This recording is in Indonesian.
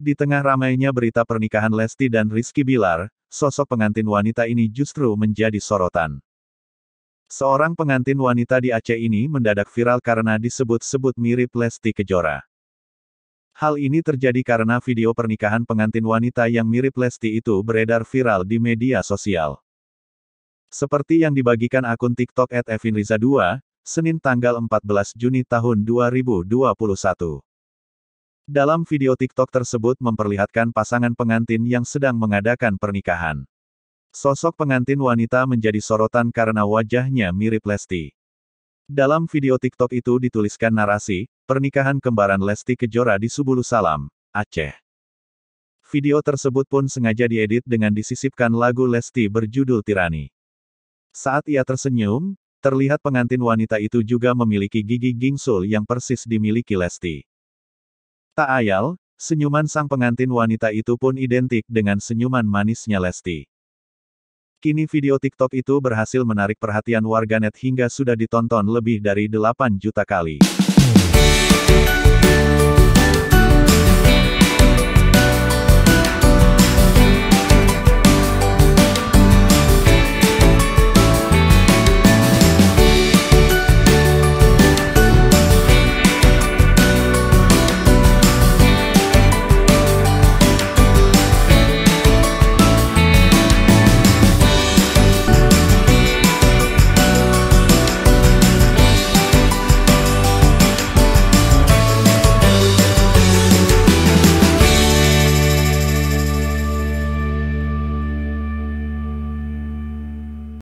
Di tengah ramainya berita pernikahan Lesti dan Rizky Bilar, sosok pengantin wanita ini justru menjadi sorotan. Seorang pengantin wanita di Aceh ini mendadak viral karena disebut-sebut mirip Lesti Kejora. Hal ini terjadi karena video pernikahan pengantin wanita yang mirip Lesti itu beredar viral di media sosial. Seperti yang dibagikan akun TikTok @evinriza2, Senin tanggal 14 Juni tahun 2021. Dalam video TikTok tersebut memperlihatkan pasangan pengantin yang sedang mengadakan pernikahan. Sosok pengantin wanita menjadi sorotan karena wajahnya mirip Lesti. Dalam video TikTok itu dituliskan narasi, pernikahan kembaran Lesti Kejora di Subulu Salam, Aceh. Video tersebut pun sengaja diedit dengan disisipkan lagu Lesti berjudul Tirani. Saat ia tersenyum, terlihat pengantin wanita itu juga memiliki gigi gingsul yang persis dimiliki Lesti. Tak ayal, senyuman sang pengantin wanita itu pun identik dengan senyuman manisnya Lesti. Kini video TikTok itu berhasil menarik perhatian warganet hingga sudah ditonton lebih dari 8 juta kali.